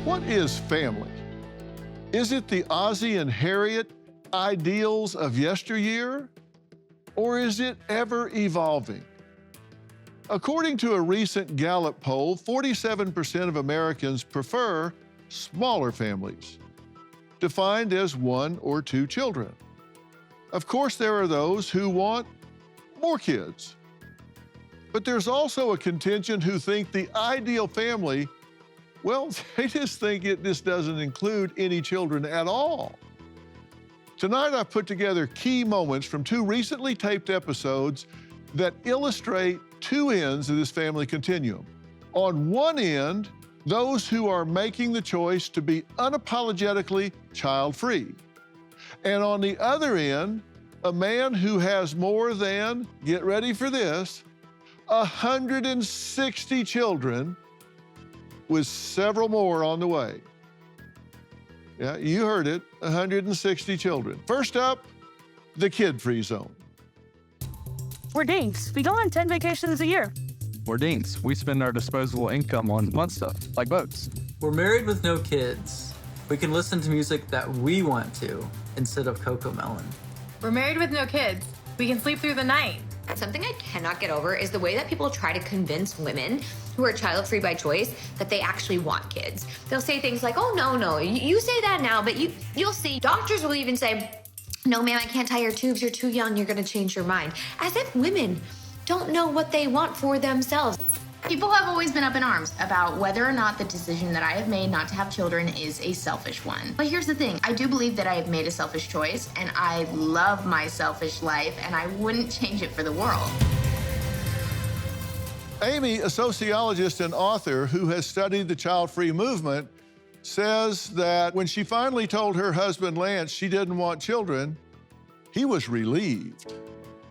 What is family? Is it the Ozzie and Harriet ideals of yesteryear? Or is it ever evolving? According to a recent Gallup poll, 47% of Americans prefer smaller families, defined as 1 or 2 children. Of course, there are those who want more kids. But there's also a contingent who think the ideal family, well, they just think it just doesn't include any children at all. Tonight, I've put together key moments from 2 recently taped episodes that illustrate 2 ends of this family continuum. On one end, those who are making the choice to be unapologetically child-free. And on the other end, a man who has more than, get ready for this, 160 children, with several more on the way. Yeah, you heard it, 160 children. First up, the kid-free zone. We're dinks. We go on 10 vacations a year. We're dinks. We spend our disposable income on fun stuff, like boats. We're married with no kids. We can listen to music that we want to, instead of Coco Melon. We're married with no kids. We can sleep through the night. Something I cannot get over is the way that people try to convince women who are child-free by choice that they actually want kids. They'll say things like, oh, no, you say that now, but you'll see. Doctors will even say, no, ma'am, I can't tie your tubes. You're too young. You're going to change your mind. As if women don't know what they want for themselves. People have always been up in arms about whether or not the decision that I have made not to have children is a selfish one. But here's the thing. I do believe that I have made a selfish choice, and I love my selfish life, and I wouldn't change it for the world. Amy, a sociologist and author who has studied the child-free movement, says that when she finally told her husband, Lance, she didn't want children, he was relieved.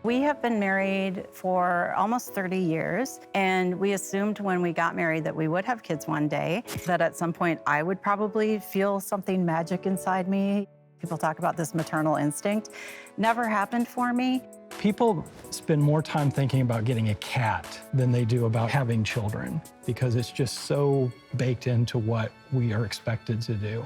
We have been married for almost 30 years, and we assumed when we got married that we would have kids one day, that at some point I would probably feel something magic inside me. People talk about this maternal instinct. Never happened for me. People spend more time thinking about getting a cat than they do about having children, because it's just so baked into what we are expected to do.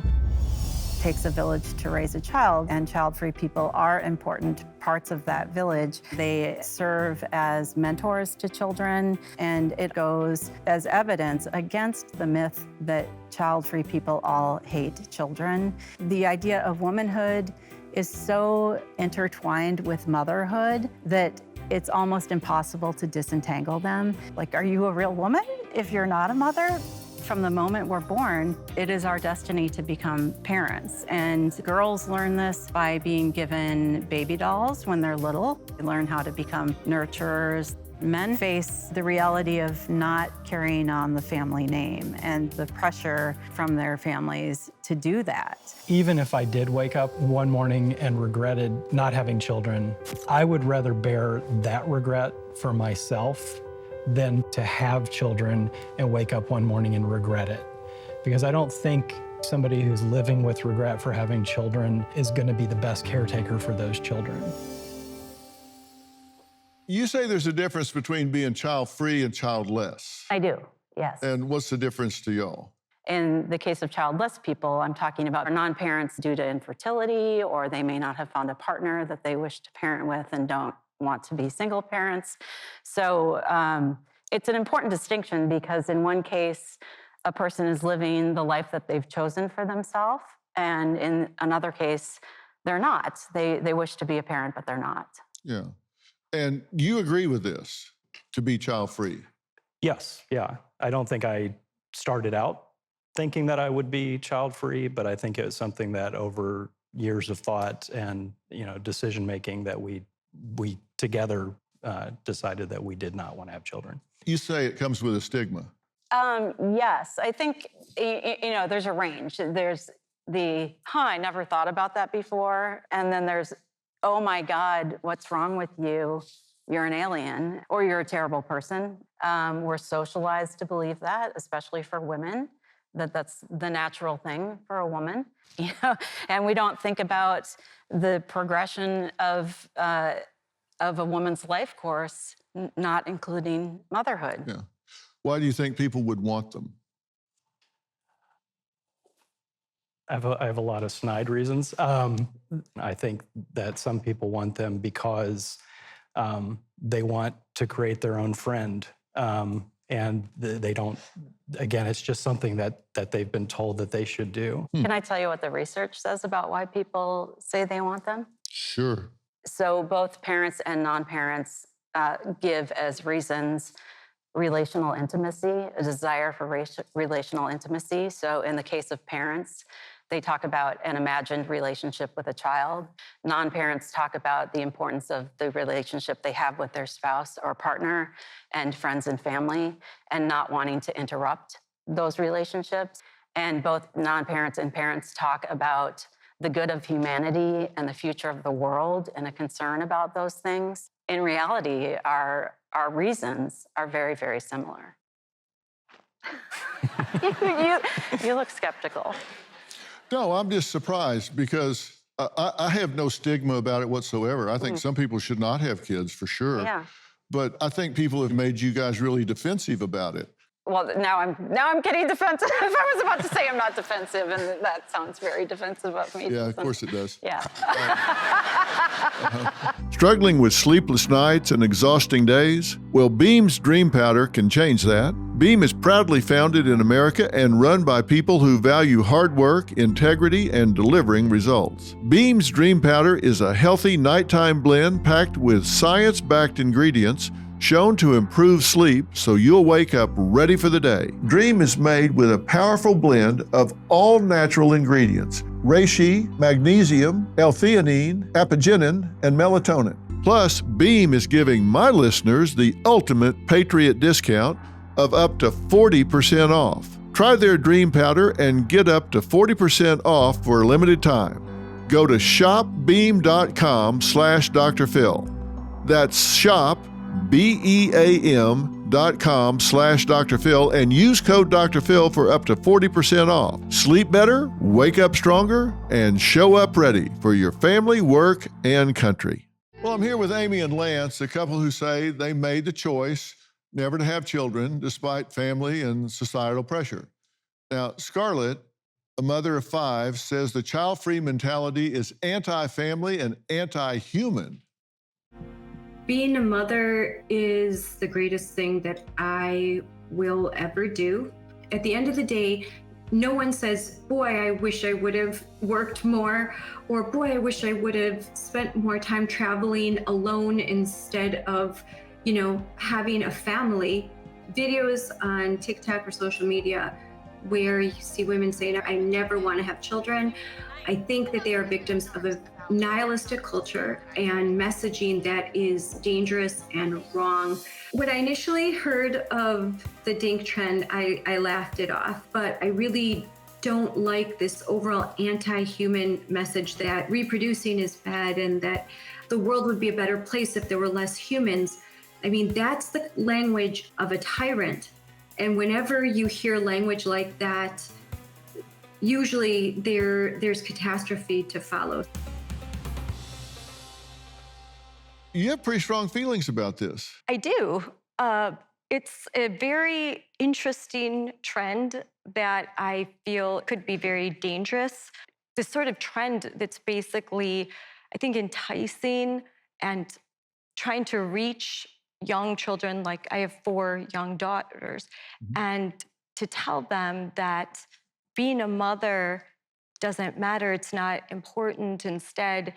It takes a village to raise a child, and child-free people are important parts of that village. They serve as mentors to children, and it goes as evidence against the myth that child-free people all hate children. The idea of womanhood is so intertwined with motherhood that it's almost impossible to disentangle them. Like, are you a real woman if you're not a mother? From the moment we're born, it is our destiny to become parents. And girls learn this by being given baby dolls when they're little. They learn how to become nurturers. Men face the reality of not carrying on the family name and the pressure from their families to do that. Even if I did wake up one morning and regretted not having children, I would rather bear that regret for myself than to have children and wake up one morning and regret it. Because I don't think somebody who's living with regret for having children is going to be the best caretaker for those children. You say there's a difference between being child-free and childless. I do, yes. And what's the difference to y'all? In the case of childless people, I'm talking about non-parents due to infertility, or they may not have found a partner that they wish to parent with and don't want to be single parents. So it's an important distinction, because in one case, a person is living the life that they've chosen for themselves, and in another case, they're not. They wish to be a parent, but they're not. Yeah. And you agree with this, to be child-free? Yes, yeah. I don't think I started out thinking that I would be child-free, but I think it was something that over years of thought and decision-making that we together decided that we did not want to have children. You say it comes with a stigma. Yes, I think, there's a range. There's the, I never thought about that before. And then there's, oh my God, what's wrong with you? You're an alien, or you're a terrible person. We're socialized to believe that, especially for women, that's the natural thing for a woman. And we don't think about the progression of a woman's life course, not including motherhood. Yeah. Why do you think people would want them? I have a lot of snide reasons. I think that some people want them because they want to create their own friend. And they don't, again, it's just something that they've been told that they should do. Can I tell you what the research says about why people say they want them? Sure. So both parents and non-parents give as reasons relational intimacy, a desire for relational intimacy. So in the case of parents, they talk about an imagined relationship with a child. Non-parents talk about the importance of the relationship they have with their spouse or partner and friends and family, and not wanting to interrupt those relationships. And both non-parents and parents talk about the good of humanity and the future of the world and a concern about those things. In reality, our reasons are very, very similar. you look skeptical. No, I'm just surprised because I have no stigma about it whatsoever. I think some people should not have kids for sure. Yeah. But I think people have made you guys really defensive about it. Well, now I'm getting defensive. I was about to say I'm not defensive, and that sounds very defensive of me. Yeah, of course it does. Yeah. Struggling with sleepless nights and exhausting days? Well, Beam's Dream Powder can change that. Beam is proudly founded in America and run by people who value hard work, integrity, and delivering results. Beam's Dream Powder is a healthy nighttime blend packed with science-backed ingredients shown to improve sleep so you'll wake up ready for the day. Dream is made with a powerful blend of all natural ingredients: reishi, magnesium, L-theanine, apigenin, and melatonin. Plus, Beam is giving my listeners the ultimate Patriot discount of up to 40% off. Try their Dream Powder and get up to 40% off for a limited time. Go to shopbeam.com/Dr. Phil. That's shop BEAM.com/Dr. Phil and use code Dr. Phil for up to 40% off. Sleep better, wake up stronger, and show up ready for your family, work, and country. Well, I'm here with Amy and Lance, a couple who say they made the choice never to have children despite family and societal pressure. Now, Scarlett, a mother of 5, says the child-free mentality is anti-family and anti-human. Being a mother is the greatest thing that I will ever do. At the end of the day, no one says, boy, I wish I would have worked more, or boy, I wish I would have spent more time traveling alone instead of, having a family. Videos on TikTok or social media where you see women saying, I never want to have children. I think that they are victims of a nihilistic culture and messaging that is dangerous and wrong. When I initially heard of the DINK trend, I laughed it off, but I really don't like this overall anti-human message that reproducing is bad and that the world would be a better place if there were less humans. I mean, that's the language of a tyrant. And whenever you hear language like that, usually there's catastrophe to follow. You have pretty strong feelings about this. I do. It's a very interesting trend that I feel could be very dangerous. This sort of trend that's basically, I think, enticing and trying to reach young children. Like I have 4 young daughters, and to tell them that being a mother doesn't matter, it's not important. Instead,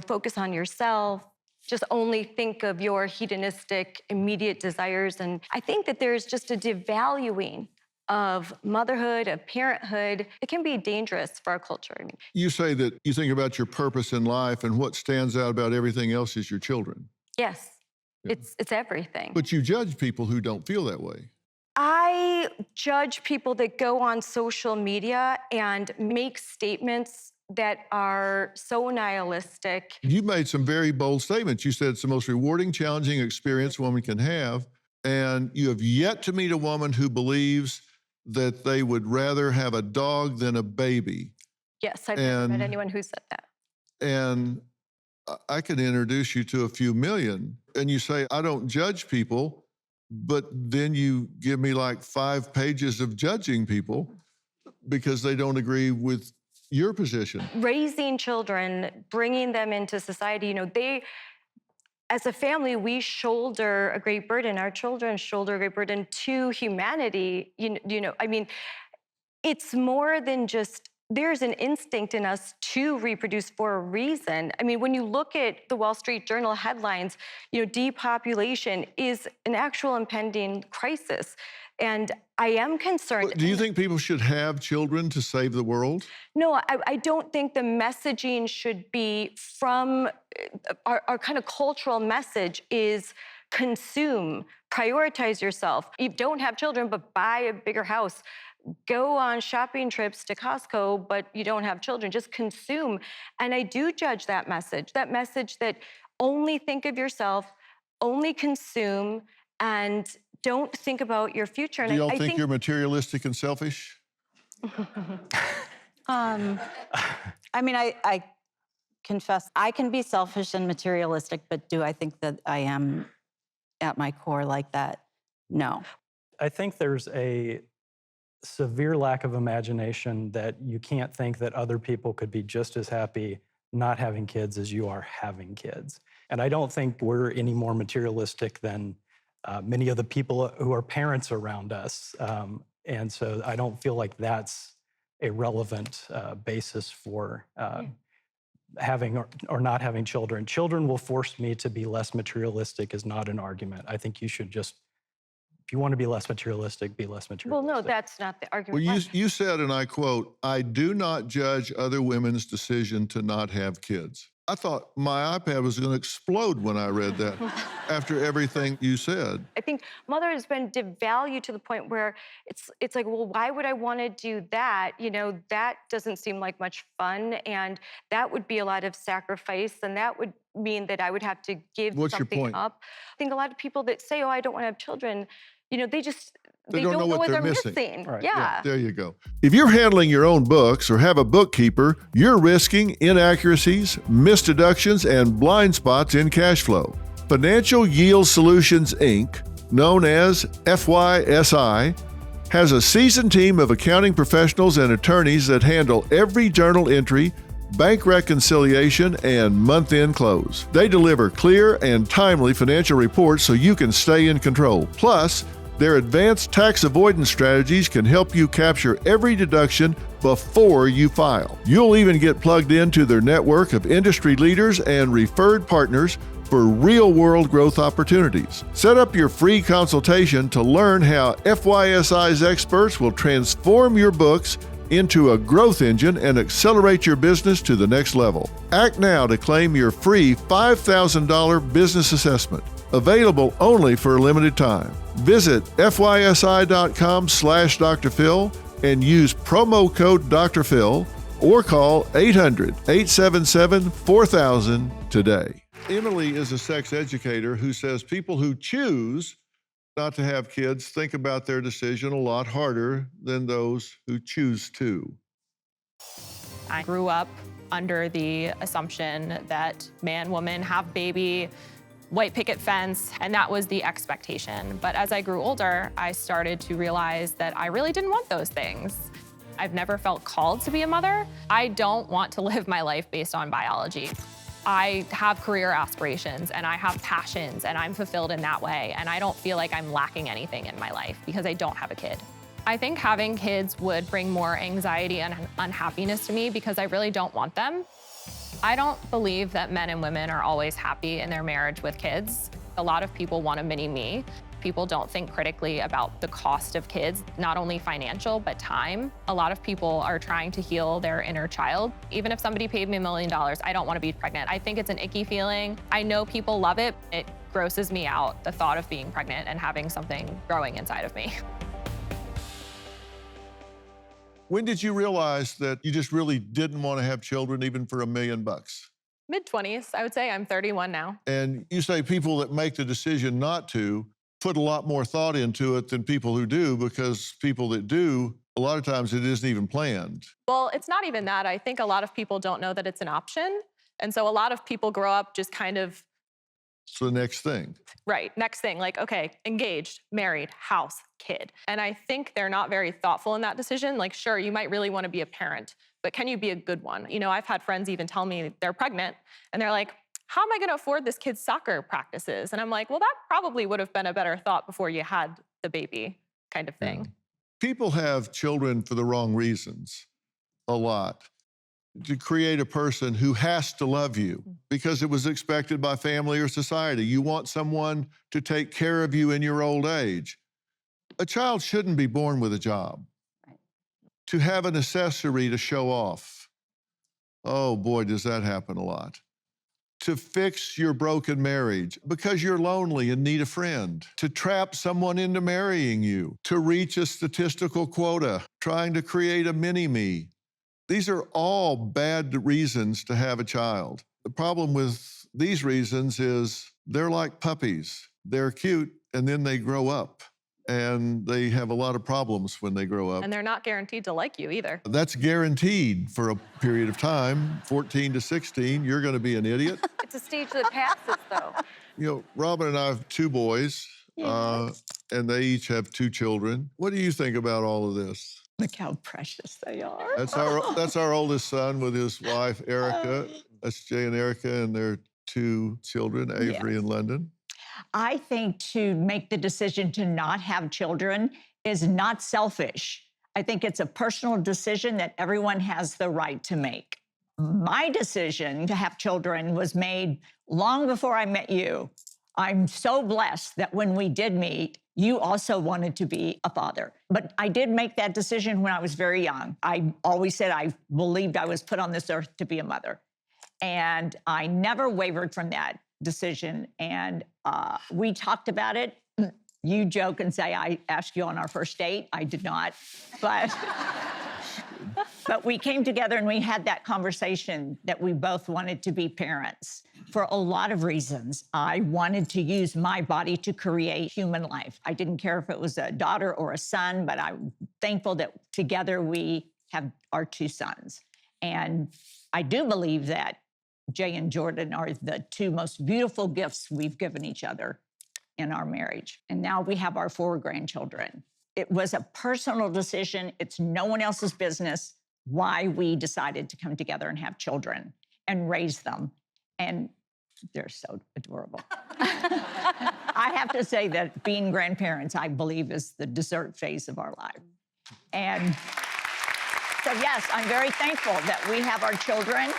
focus on yourself. Just only think of your hedonistic, immediate desires. And I think that there's just a devaluing of motherhood, of parenthood. It can be dangerous for our culture. You say that you think about your purpose in life, and what stands out about everything else is your children. Yes, it's everything. But you judge people who don't feel that way. I judge people that go on social media and make statements that are so nihilistic. You made some very bold statements. You said it's the most rewarding, challenging experience a woman can have, and you have yet to meet a woman who believes that they would rather have a dog than a baby. Yes, I've never met anyone who said that. And I could introduce you to a few million. And you say, I don't judge people, but then you give me like 5 pages of judging people because they don't agree with your position? Raising children, bringing them into society, as a family, we shoulder a great burden. Our children shoulder a great burden to humanity. It's more than just, there's an instinct in us to reproduce for a reason. When you look at the Wall Street Journal headlines, depopulation is an actual impending crisis. And I am concerned. Do you think people should have children to save the world? No, I don't think the messaging should be from our kind of cultural message is consume, prioritize yourself. You don't have children, but buy a bigger house. Go on shopping trips to Costco, but you don't have children. Just consume. And I do judge that message that only think of yourself, only consume, and don't think about your future. And Do y'all think you're materialistic and selfish? I confess I can be selfish and materialistic, but do I think that I am at my core like that? No. I think there's a severe lack of imagination that you can't think that other people could be just as happy not having kids as you are having kids. And I don't think we're any more materialistic than many of the people who are parents around us. And so I don't feel like that's a relevant basis for having or not having children. Children will force me to be less materialistic is not an argument. I think you should just, if you want to be less materialistic, be less materialistic. Well, no, that's not the argument. Well, you said, and I quote, "I do not judge other women's decision to not have kids." I thought my iPad was going to explode when I read that after everything you said. I think motherhood has been devalued to the point where it's like, well, why would I want to do that? That doesn't seem like much fun, and that would be a lot of sacrifice, and that would mean that I would have to give something up. I think a lot of people that say, oh, I don't want to have children, they don't know what they're missing. Right. Yeah. There you go. If you're handling your own books or have a bookkeeper, you're risking inaccuracies, missed deductions, and blind spots in cash flow. Financial Yield Solutions, Inc., known as FYSI, has a seasoned team of accounting professionals and attorneys that handle every journal entry, bank reconciliation, and month-end close. They deliver clear and timely financial reports so you can stay in control. Plus, their advanced tax avoidance strategies can help you capture every deduction before you file. You'll even get plugged into their network of industry leaders and referred partners for real-world growth opportunities. Set up your free consultation to learn how FYSI's experts will transform your books into a growth engine and accelerate your business to the next level. Act now to claim your free $5,000 business assessment. Available only for a limited time. Visit fysi.com/Dr. Phil and use promo code Dr. Phil or call 800-877-4000 today. Emily is a sex educator who says people who choose not to have kids think about their decision a lot harder than those who choose to. I grew up under the assumption that man, woman, have baby, white picket fence, and that was the expectation. But as I grew older, I started to realize that I really didn't want those things. I've never felt called to be a mother. I don't want to live my life based on biology. I have career aspirations and I have passions and I'm fulfilled in that way. And I don't feel like I'm lacking anything in my life because I don't have a kid. I think having kids would bring more anxiety and unhappiness to me because I really don't want them. I don't believe that men and women are always happy in their marriage with kids. A lot of people want a mini me. People don't think critically about the cost of kids, not only financial, but time. A lot of people are trying to heal their inner child. Even if somebody paid me $1 million, I don't want to be pregnant. I think it's an icky feeling. I know people love it. It grosses me out, the thought of being pregnant and having something growing inside of me. When did you realize that you just really didn't want to have children even for $1 million? Mid-20s, I would say. I'm 31 now. And you say people that make the decision not to put a lot more thought into it than people who do, because people that do, a lot of times it isn't even planned. Well, it's not even that. I think a lot of people don't know that it's an option. And so a lot of people grow up just kind of It's the next thing. Right. Next thing, like, okay, engaged, married, house, kid. And I think they're not very thoughtful in that decision. Like, sure, you might really want to be a parent, but can you be a good one? You know, I've had friends even tell me they're pregnant and they're like, how am I going to afford this kid's soccer practices? And I'm like, well, that probably would have been a better thought before you had the baby, kind of thing. Yeah. People have children for the wrong reasons a lot. To create a person who has to love you because it was expected by family or society. You want someone to take care of you in your old age. A child shouldn't be born with a job. Right. To have an accessory to show off. Oh boy, does that happen a lot. To fix your broken marriage because you're lonely and need a friend. To trap someone into marrying you. To reach a statistical quota, trying to create a mini-me. These are all bad reasons to have a child. The problem with these reasons is they're like puppies. They're cute, and then they grow up, and they have a lot of problems when they grow up. And they're not guaranteed to like you either. That's guaranteed for a period of time. 14 to 16, you're going to be an idiot. It's a stage that passes, though. You know, Robin and I have 2 boys, and they each have 2 children. What do you think about all of this? Look how precious they are. That's our oldest son with his wife, Erica. That's Jay and Erica and their 2 children, Avery and London. I think to make the decision to not have children is not selfish. I think it's a personal decision that everyone has the right to make. My decision to have children was made long before I met you. I'm so blessed that when we did meet, you also wanted to be a father. But I did make that decision when I was very young. I always said I believed I was put on this earth to be a mother. And I never wavered from that decision. And we talked about it. You joke and say, I asked you on our first date. I did not. But we came together and we had that conversation that we both wanted to be parents for a lot of reasons. I wanted to use my body to create human life. I didn't care if it was a daughter or a son, but I'm thankful that together we have our 2 sons. And I do believe that Jay and Jordan are the 2 most beautiful gifts we've given each other in our marriage. And now we have our 4 grandchildren. It was a personal decision. It's no one else's business why we decided to come together and have children and raise them. And they're so adorable. I have to say that being grandparents, I believe, is the dessert phase of our life. And so, yes, I'm very thankful that we have our children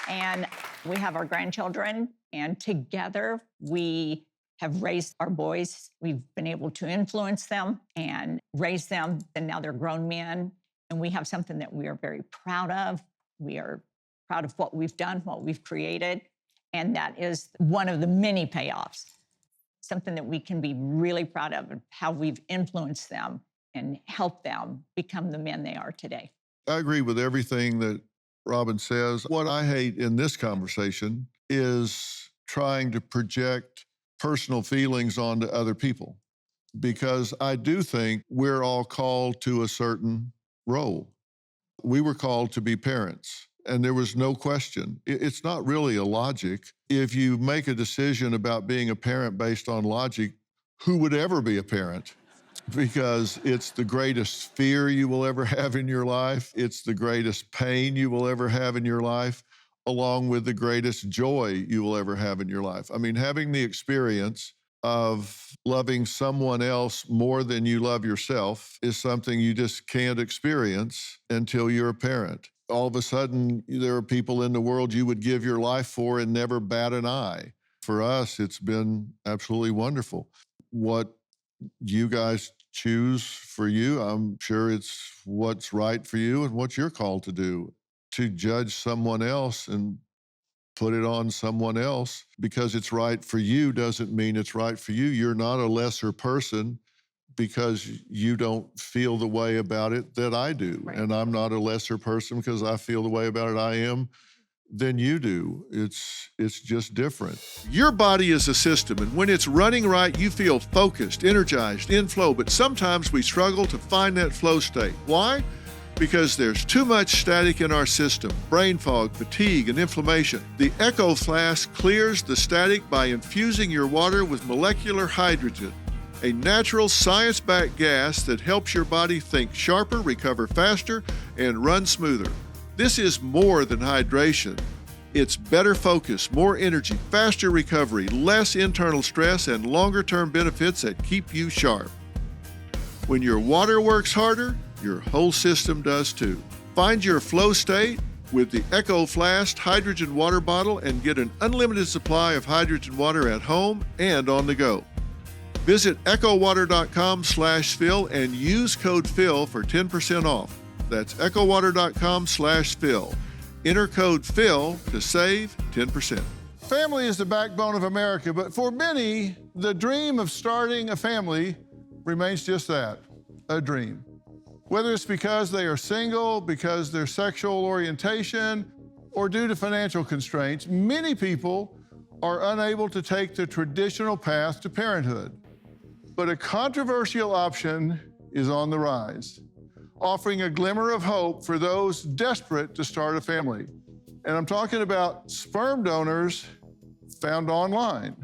and we have our grandchildren. And together we have raised our boys. We've been able to influence them and raise them. And now they're grown men. And we have something that we are very proud of. We are proud of what we've done, what we've created. And that is one of the many payoffs. Something that we can be really proud of, how we've influenced them and helped them become the men they are today. I agree with everything that Robin says. What I hate in this conversation is trying to project personal feelings onto other people, because I do think we're all called to a certain role. We were called to be parents, and there was no question. It's not really a logic. If you make a decision about being a parent based on logic, who would ever be a parent? Because it's the greatest fear you will ever have in your life. It's the greatest pain you will ever have in your life, along with the greatest joy you will ever have in your life. I mean, having the experience of loving someone else more than you love yourself is something you just can't experience until you're a parent. All of a sudden, there are people in the world you would give your life for and never bat an eye. For us, it's been absolutely wonderful. What you guys choose for you, I'm sure it's what's right for you and what you're called to do. To judge someone else and put it on someone else because it's right for you doesn't mean it's right for you. You're not a lesser person because you don't feel the way about it that I do. Right. And I'm not a lesser person because I feel the way about it I am than you do. It's just different. Your body is a system, and when it's running right, you feel focused, energized, in flow, but sometimes we struggle to find that flow state. Why? because there's too much static in our system, brain fog, fatigue, and inflammation. The Echo Flask clears the static by infusing your water with molecular hydrogen, a natural science-backed gas that helps your body think sharper, recover faster, and run smoother. This is more than hydration. It's better focus, more energy, faster recovery, less internal stress, and longer-term benefits that keep you sharp. When your water works harder, your whole system does too. Find your flow state with the Echo Flask hydrogen water bottle and get an unlimited supply of hydrogen water at home and on the go. Visit echowater.com/Phil and use code Phil for 10% off. That's echowater.com/Phil. Enter code Phil to save 10%. Family is the backbone of America, but for many, the dream of starting a family remains just that, a dream. Whether it's because they are single, because their sexual orientation, or due to financial constraints, many people are unable to take the traditional path to parenthood. But a controversial option is on the rise, offering a glimmer of hope for those desperate to start a family. And I'm talking about sperm donors found online.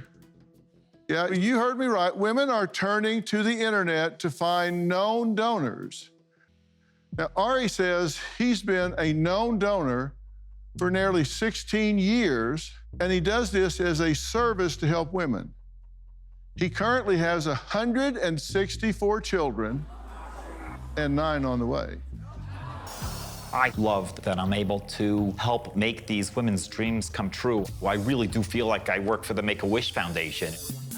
Yeah, you heard me right. Women are turning to the internet to find known donors. Now, Ari says he's been a known donor for nearly 16 years, and he does this as a service to help women. He currently has 164 children and 9 on the way. I love that I'm able to help make these women's dreams come true. I really do feel like I work for the Make-A-Wish Foundation.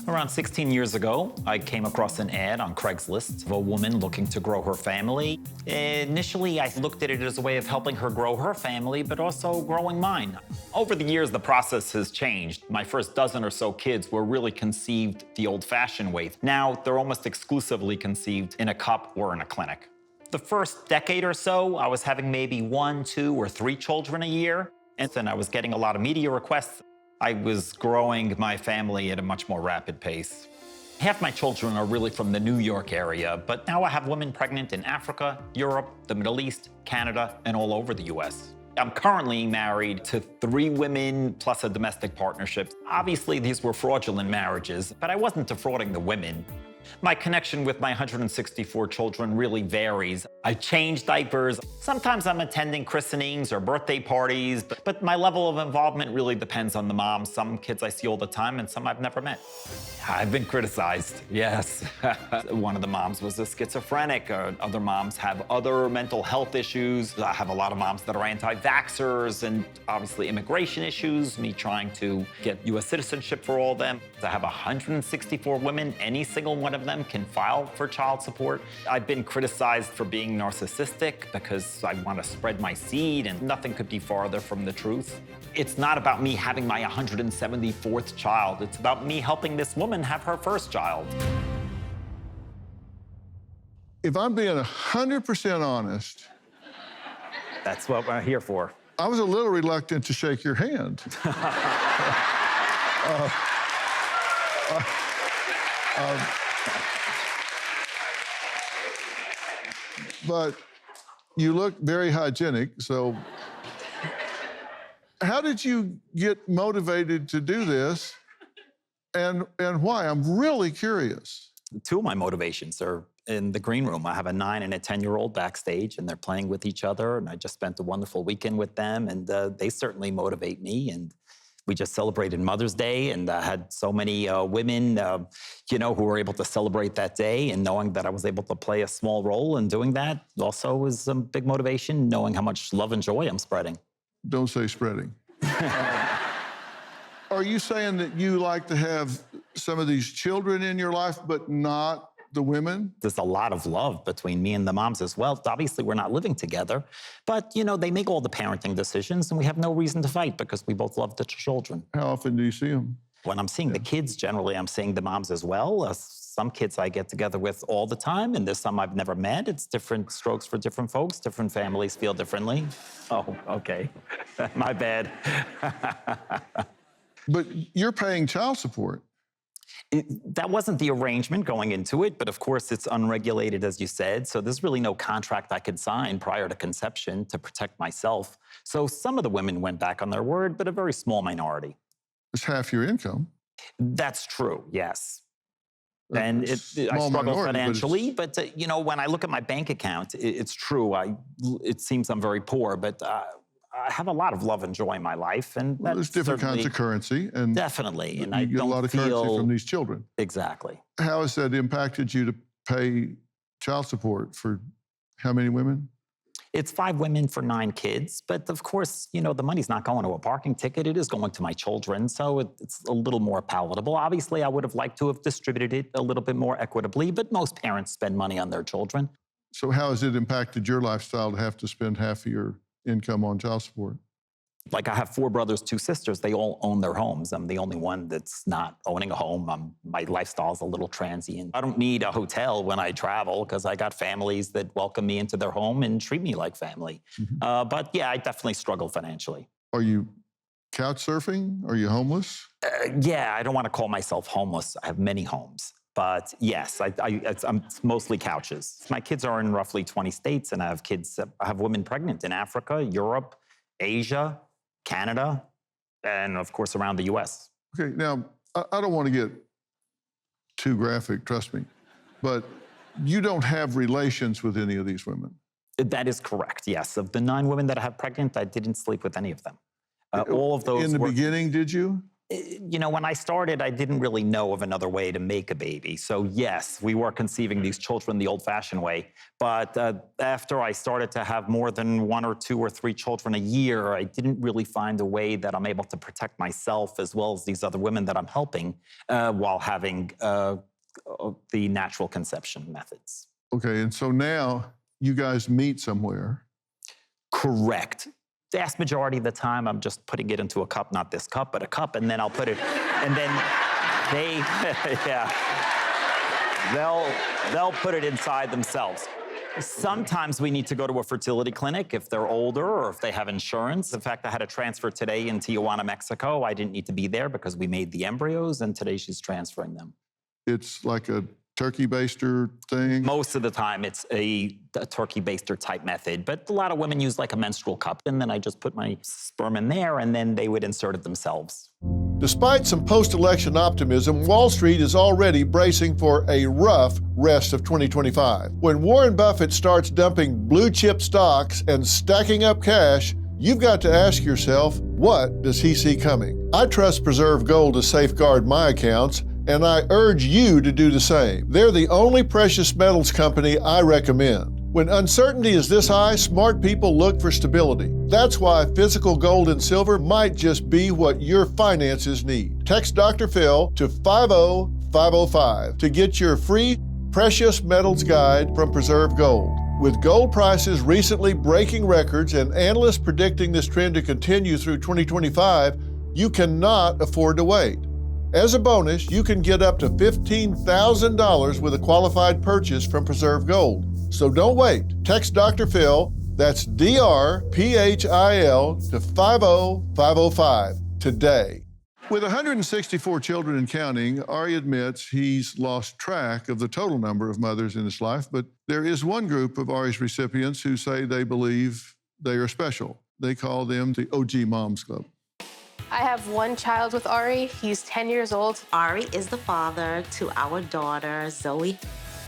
Around 16 years ago, I came across an ad on Craigslist of a woman looking to grow her family. Initially, I looked at it as a way of helping her grow her family, but also growing mine. Over the years, the process has changed. My first dozen or so kids were really conceived the old-fashioned way. Now, they're almost exclusively conceived in a cup or in a clinic. The first decade or so, I was having maybe 1, 2, or 3 children a year, and then I was getting a lot of media requests. I was growing my family at a much more rapid pace. Half my children are really from the New York area, but now I have women pregnant in Africa, Europe, the Middle East, Canada, and all over the US. I'm currently married to 3 women plus a domestic partnership. Obviously, these were fraudulent marriages, but I wasn't defrauding the women. My connection with my 164 children really varies. I change diapers. Sometimes I'm attending christenings or birthday parties, but my level of involvement really depends on the mom. Some kids I see all the time and some I've never met. I've been criticized, yes. One of the moms was a schizophrenic. Other moms have other mental health issues. I have a lot of moms that are anti-vaxxers and obviously immigration issues, me trying to get US citizenship for all of them. I have 164 women. Any single one of them can file for child support. I've been criticized for being narcissistic because I want to spread my seed, and nothing could be farther from the truth. It's not about me having my 174th child. It's about me helping this woman have her first child. If I'm being 100% honest, that's what we're here for. I was a little reluctant to shake your hand. But you look very hygienic, so how did you get motivated to do this, and why? I'm really curious. 2 of my motivations are in the green room. I have a 9 and a 10-year-old backstage, and they're playing with each other, and I just spent a wonderful weekend with them, and they certainly motivate me. And we just celebrated Mother's Day, and I had so many women, who were able to celebrate that day, and knowing that I was able to play a small role in doing that also was a big motivation, knowing how much love and joy I'm spreading. Don't say spreading. Are you saying that you like to have some of these children in your life, but not the women? There's a lot of love between me and the moms as well. Obviously, we're not living together, but, they make all the parenting decisions, and we have no reason to fight because we both love the children. How often do you see them? When I'm seeing the kids, generally, I'm seeing the moms as well. Some kids I get together with all the time, and there's some I've never met. It's different strokes for different folks. Different families feel differently. Oh, okay. My bad. But you're paying child support. That wasn't the arrangement going into it, but of course it's unregulated, as you said. So there's really no contract I could sign prior to conception to protect myself. So some of the women went back on their word, but a very small minority. It's half your income. That's true, yes. And I Small struggle minority, financially, but you know, when I look at my bank account, it's true. It seems I'm very poor, but I have a lot of love and joy in my life, and well, there's different kinds of currency, and definitely, and you I get don't a lot of feel currency from these children. Exactly. How has that impacted you to pay child support for how many women? It's 5 women for 9 kids, but of course, you know, the money's not going to a parking ticket. It is going to my children, so it's a little more palatable. Obviously, I would have liked to have distributed it a little bit more equitably, but most parents spend money on their children. So how has it impacted your lifestyle to have to spend half of your income on child support? Like, I have 4 brothers, 2 sisters. They all own their homes. I'm the only one that's not owning a home. My lifestyle's a little transient. I don't need a hotel when I travel because I got families that welcome me into their home and treat me like family. But yeah, I definitely struggle financially. Are you couch surfing? Are you homeless? Yeah, I don't want to call myself homeless. I have many homes. But yes, I'm mostly couches. My kids are in roughly 20 states, and I have women pregnant in Africa, Europe, Asia, Canada, and of course around the US. Okay, now, I don't want to get too graphic, trust me, but you don't have relations with any of these women. That is correct, yes. Of the 9 women that I have pregnant, I didn't sleep with any of them. All of those in the beginning, did you? You know, when I started, I didn't really know of another way to make a baby. So yes, we were conceiving these children the old-fashioned way. But after I started to have more than 1 or 2 or 3 children a year, I didn't really find a way that I'm able to protect myself as well as these other women that I'm helping while having the natural conception methods. Okay, and so now you guys meet somewhere. Correct. Vast majority of the time, I'm just putting it into a cup, not this cup, but a cup, and then I'll put it, and then they'll put it inside themselves. Sometimes we need to go to a fertility clinic if they're older or if they have insurance. In fact, I had a transfer today in Tijuana, Mexico. I didn't need to be there because we made the embryos, and today she's transferring them. It's like a turkey baster thing? Most of the time, it's a turkey baster type method, but a lot of women use like a menstrual cup, and then I just put my sperm in there, and then they would insert it themselves. Despite some post-election optimism, Wall Street is already bracing for a rough rest of 2025. When Warren Buffett starts dumping blue-chip stocks and stacking up cash, you've got to ask yourself, what does he see coming? I trust Preserve Gold to safeguard my accounts, and I urge you to do the same. They're the only precious metals company I recommend. When uncertainty is this high, smart people look for stability. That's why physical gold and silver might just be what your finances need. Text Dr. Phil to 50505 to get your free precious metals guide from Preserve Gold. With gold prices recently breaking records and analysts predicting this trend to continue through 2025, you cannot afford to wait. As a bonus, you can get up to $15,000 with a qualified purchase from Preserve Gold. So don't wait. Text Dr. Phil, that's DRPHIL, to 50505 today. With 164 children and counting, Ari admits he's lost track of the total number of mothers in his life, but there is one group of Ari's recipients who say they believe they are special. They call them the OG Moms Club. I have one child with Ari. He's 10 years old. Ari is the father to our daughter, Zoe.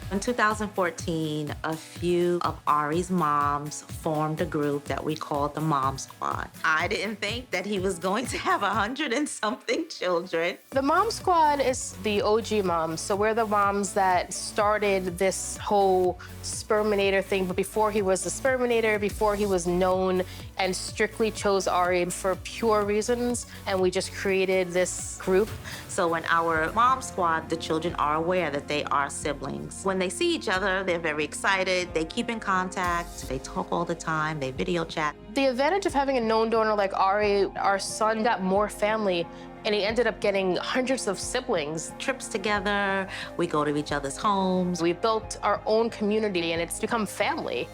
In 2014, a few of Ari's moms formed a group that we called the Mom Squad. I didn't think that he was going to have 100 and something children. The Mom Squad is the OG moms. So we're the moms that started this whole sperminator thing, but before he was a sperminator, before he was known, and strictly chose Ari for pure reasons, and we just created this group. So in our Mom Squad, the children are aware that they are siblings. When they see each other, they're very excited, they keep in contact, they talk all the time, they video chat. The advantage of having a known donor like Ari, our son got more family, and he ended up getting hundreds of siblings. Trips together, we go to each other's homes. We built our own community, and it's become family.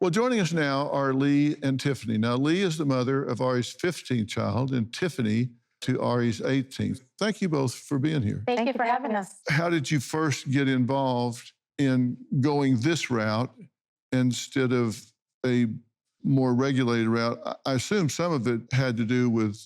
Well, joining us now are Lee and Tiffany. Now, Lee is the mother of Ari's 15th child, and Tiffany to Ari's 18th. Thank you both for being here. Thank you for having us. How did you first get involved in going this route instead of a more regulated route? I assume some of it had to do with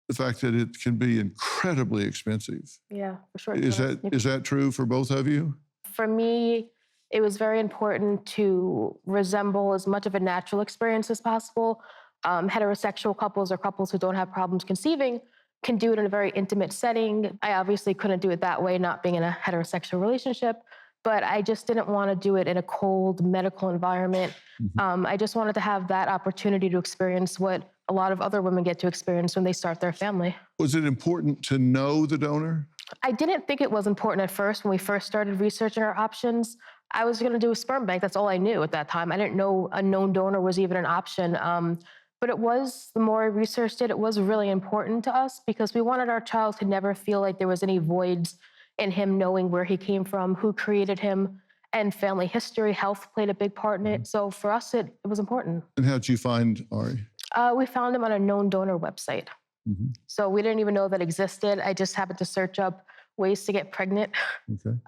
the fact that it can be incredibly expensive. Yeah, for sure. Is that true for both of you? For me, it was very important to resemble as much of a natural experience as possible. Heterosexual couples or couples who don't have problems conceiving can do it in a very intimate setting. I obviously couldn't do it that way, not being in a heterosexual relationship, but I just didn't want to do it in a cold medical environment. I just wanted to have that opportunity to experience what a lot of other women get to experience when they start their family. Was it important to know the donor? I didn't think it was important at first when we first started researching our options. I was going to do a sperm bank. That's all I knew at that time. I didn't know a known donor was even an option. But it was, the more I researched it, it was really important to us because we wanted our child to never feel like there was any voids in him knowing where he came from, who created him, and family history, health played a big part in it. So for us, it was important. And how'd you find Ari? We found him on a known donor website. So we didn't even know that existed. I just happened to search up ways to get pregnant. Okay.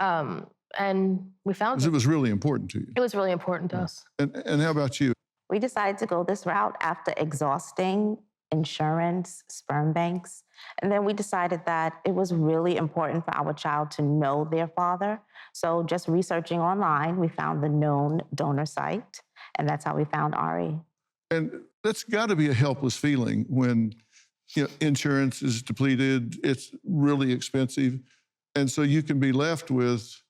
And we found Because it was really important to you. It was really important to us. And how about you? We decided to go this route after exhausting insurance, sperm banks. And then we decided that it was really important for our child to know their father. So just researching online, we found the known donor site, and that's how we found Ari. And that's got to be a helpless feeling when insurance is depleted, it's really expensive, and so you can be left with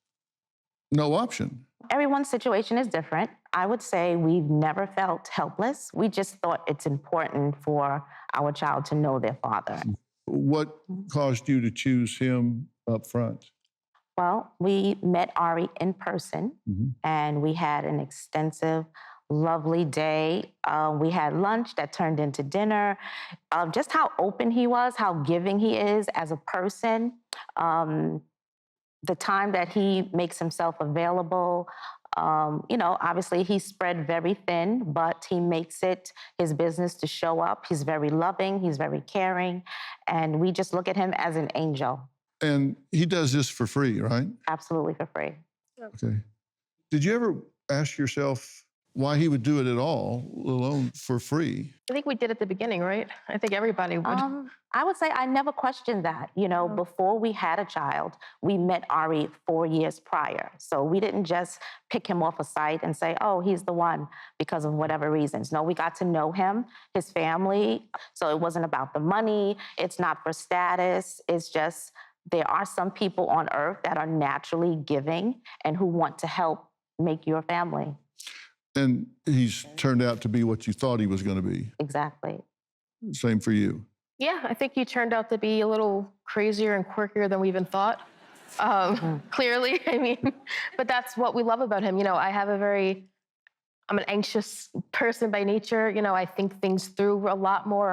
no option. Everyone's situation is different. I would say we've never felt helpless. We just thought it's important for our child to know their father. What caused you to choose him up front? Well, we met Ari in person, and we had an extensive, lovely day. We had lunch that turned into dinner. Just how open he was, how giving he is as a person. The time that he makes himself available. Obviously he's spread very thin, but he makes it his business to show up. He's very loving, he's very caring, and we just look at him as an angel. And he does this for free, right? Absolutely for free. Okay. Did you ever ask yourself why he would do it at all, let alone for free? I think we did at the beginning, right? I think everybody would. I would say I never questioned that. Before we had a child, we met Ari 4 years prior. So we didn't just pick him off a site and say, oh, he's the one because of whatever reasons. No, we got to know him, his family. So it wasn't about the money. It's not for status. It's just there are some people on earth that are naturally giving and who want to help make your family. And he's turned out to be what you thought he was going to be. Exactly. Same for you. Yeah, I think he turned out to be a little crazier and quirkier than we even thought. Clearly, but that's what we love about him. I'm an anxious person by nature. I think things through a lot more.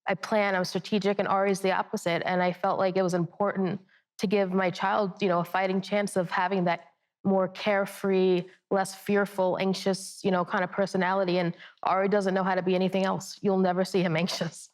I plan, I'm strategic, and Ari's the opposite. And I felt like it was important to give my child, a fighting chance of having that more carefree, less fearful, anxious, kind of personality. And Ari doesn't know how to be anything else. You'll never see him anxious.